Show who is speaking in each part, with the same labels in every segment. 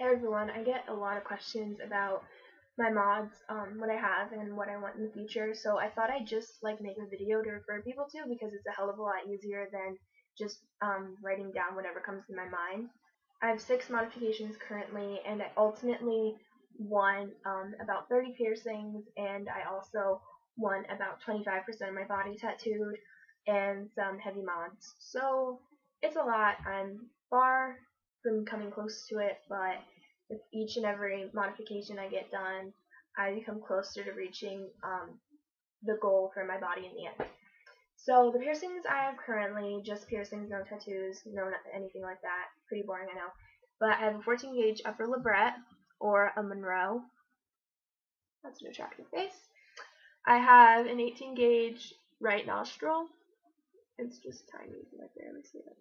Speaker 1: Hey everyone, I get a lot of questions about my mods, what I have and what I want in the future, so I thought I'd just make a video to refer people to because it's a hell of a lot easier than just writing down whatever comes to my mind. I have 6 modifications currently, and I ultimately want about 30 piercings, and I also want about 25% of my body tattooed and some heavy mods. So it's a lot. I'm far from coming close to it, but with each and every modification I get done, I become closer to reaching the goal for my body in the end. So the piercings I have currently, just piercings, no tattoos, no anything like that. Pretty boring, I know. But I have a 14 gauge upper labret, or a Monroe. That's an attractive face. I have an 18 gauge right nostril. It's just tiny, you can barely see it.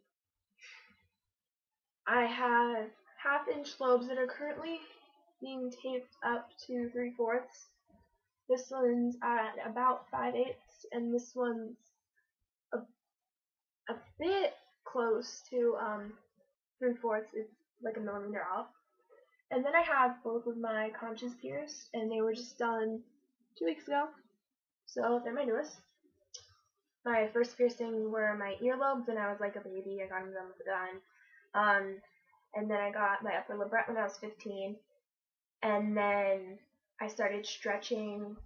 Speaker 1: I have half-inch lobes that are currently being taped up to 3/4. This one's at about 5/8, and this one's a bit close to 3/4. It's like a millimeter off. And then I have both of my conches pierced, and they were just done 2 weeks ago, so they're my newest. My first piercing were my earlobes, and I was like a baby. I got them done with a gun. And then I got my upper labret when I was 15, and then I started stretching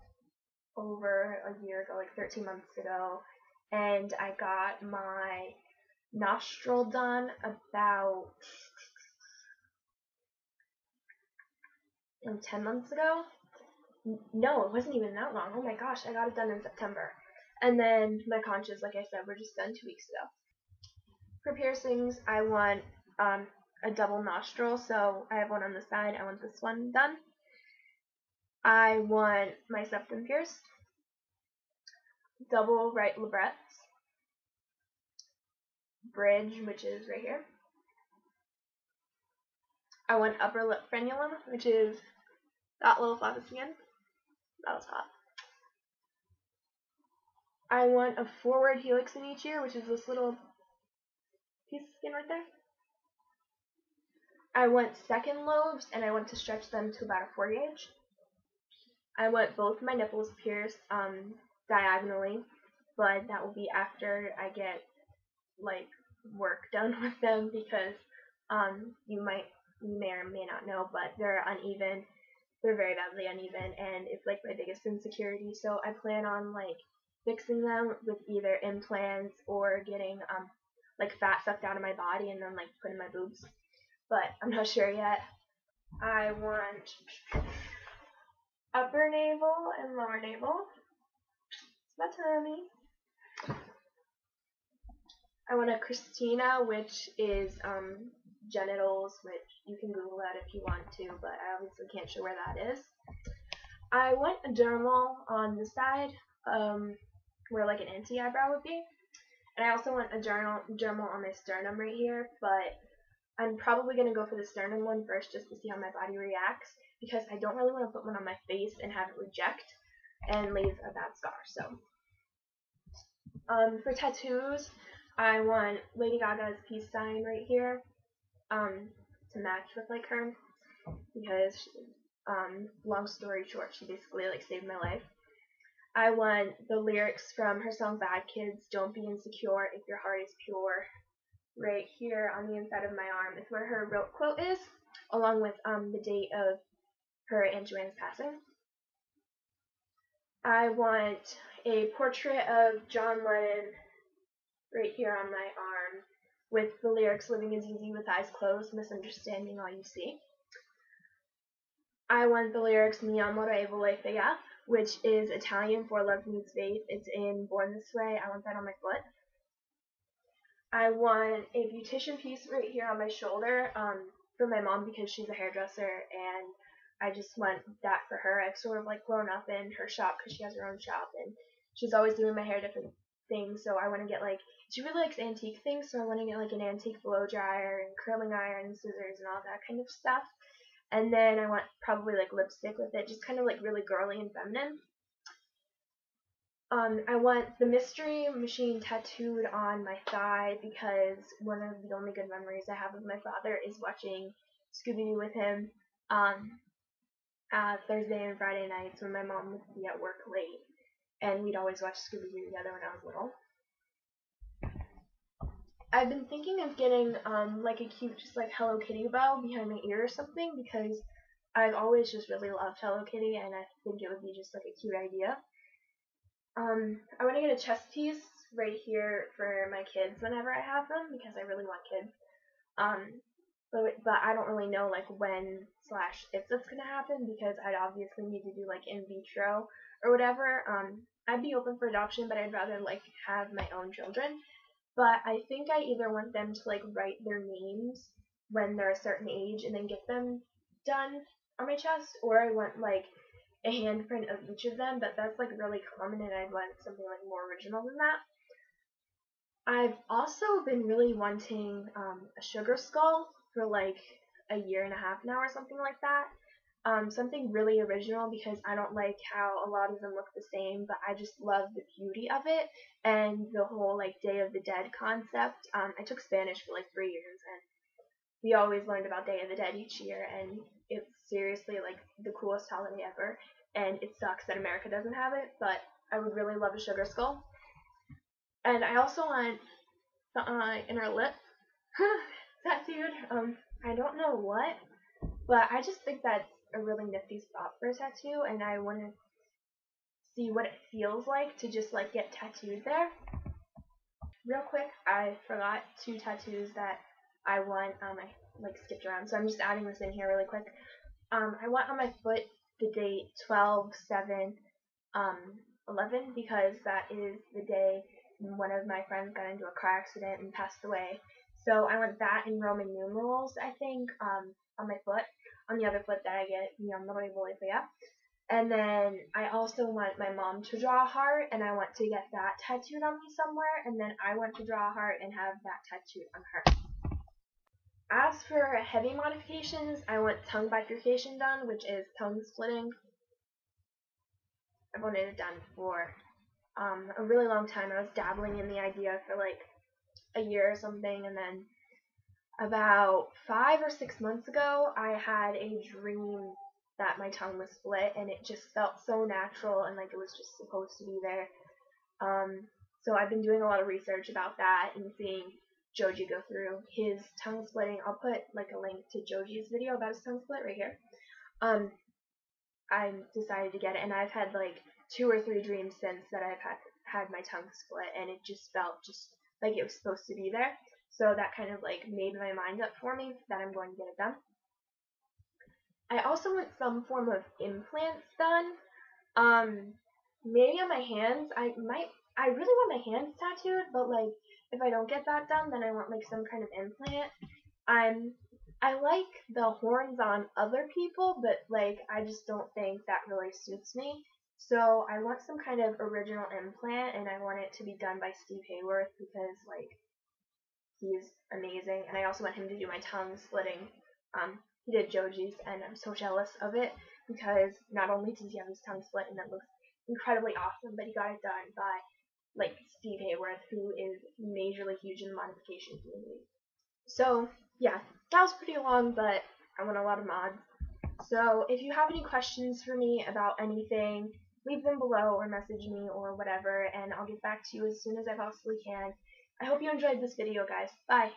Speaker 1: over a year ago, like 13 months ago, and I got my nostril done about 10 months ago. No, it wasn't even that long. Oh my gosh, I got it done in September. And then my conches, like I said, were just done 2 weeks ago. For piercings, I want a double nostril, so I have one on the side. I want this one done. I want my septum pierced, double right labrets, bridge, which is right here. I want upper lip frenulum, which is that little flap of skin. That was hot. I want a forward helix in each ear, which is this little piece of skin right there. I want second lobes, and I want to stretch them to about a 4 gauge. I want both my nipples pierced diagonally, but that will be after I get work done with them, because you may or may not know, but they're uneven. They're very badly uneven, and it's my biggest insecurity. So I plan on fixing them with either implants or getting fat sucked out of my body and then put in my boobs. But I'm not sure yet. I want upper navel and lower navel. It's my tummy. I want a Christina, which is genitals, which you can Google that if you want to, but I obviously can't show where that is. I want a dermal on the side, where an anti-eyebrow would be. And I also want a dermal on my sternum right here, but I'm probably going to go for the sternum one first just to see how my body reacts, because I don't really want to put one on my face and have it reject and leave a bad scar. So, for tattoos, I want Lady Gaga's peace sign right here, to match with her, because long story short, she basically saved my life. I want the lyrics from her song Bad Kids, "Don't be insecure if your heart is pure," right here on the inside of my arm. It's where her rote quote is, along with the date of her Aunt Joanne's passing. I want a portrait of John Lennon right here on my arm, with the lyrics, "Living is easy with eyes closed, misunderstanding all you see." I want the lyrics, "Mi amore voletea," which is Italian for love means faith. It's in Born This Way. I want that on my foot. I want a beautician piece right here on my shoulder, for my mom, because she's a hairdresser, and I just want that for her. I've sort of grown up in her shop because she has her own shop, and she's always doing my hair different things, so I want to get she really likes antique things, so I want to get an antique blow dryer and curling iron, scissors, and all that kind of stuff. And then I want probably lipstick with it, just kind of really girly and feminine. I want the Mystery Machine tattooed on my thigh, because one of the only good memories I have of my father is watching Scooby-Doo with him Thursday and Friday nights when my mom would be at work late, and we'd always watch Scooby-Doo together when I was little. I've been thinking of getting like a cute just like Hello Kitty bow behind my ear or something, because I've always just really loved Hello Kitty, and I think it would be just like a cute idea. I want to get a chest piece right here for my kids whenever I have them, because I really want kids. But I don't really know like when / if that's gonna happen, because I'd obviously need to do like in vitro or whatever. I'd be open for adoption, but I'd rather like have my own children. But I think I either want them to like write their names when they're a certain age and then get them done on my chest, or I want like a handprint of each of them, but that's like really common, and I'd want something like more original than that. I've also been really wanting a sugar skull for like a year and a half now or something like that. Something really original, because I don't like how a lot of them look the same, but I just love the beauty of it and the whole like Day of the Dead concept. I took Spanish for like 3 years, and we always learned about Day of the Dead each year, and it's seriously like the coolest holiday ever, and it sucks that America doesn't have it, but I would really love a sugar skull. And I also want the inner lip tattooed. I don't know what, but I just think that's a really nifty spot for a tattoo, and I want to see what it feels like to just like get tattooed there. Real quick, I forgot 2 tattoos that I want. I like skipped around, so I'm just adding this in here really quick. I want on my foot the date 12/7/11, because that is the day one of my friends got into a car accident and passed away. So I want that in Roman numerals, I think, on my foot. On the other foot that I get mi amor y voy fea. And then I also want my mom to draw a heart, and I want to get that tattooed on me somewhere, and then I want to draw a heart and have that tattooed on her. As for heavy modifications, I want tongue bifurcation done, which is tongue splitting. I've wanted it done for a really long time. I was dabbling in the idea for like a year or something, and then about 5 or 6 months ago, I had a dream that my tongue was split, and it just felt so natural and like it was just supposed to be there. So I've been doing a lot of research about that and seeing Joji go through his tongue splitting. I'll put like a link to Joji's video about his tongue split right here. I decided to get it, and I've had like 2 or 3 dreams since that I've had my tongue split, and it just felt just like it was supposed to be there. So that kind of like made my mind up for me that I'm going to get it done. I also want some form of implants done. Maybe on my hands. I really want my hands tattooed, but like if I don't get that done, then I want like some kind of implant. I like the horns on other people, but like I just don't think that really suits me. So I want some kind of original implant, and I want it to be done by Steve Hayworth, because like he's amazing, and I also want him to do my tongue splitting. He did Joji's, and I'm so jealous of it, because not only does he have his tongue split and it looks incredibly awesome, but he got it done by like Steve Hayworth, who is majorly huge in the modification community. So yeah, that was pretty long, but I want a lot of mods. So if you have any questions for me about anything, leave them below or message me or whatever, and I'll get back to you as soon as I possibly can. I hope you enjoyed this video, guys. Bye!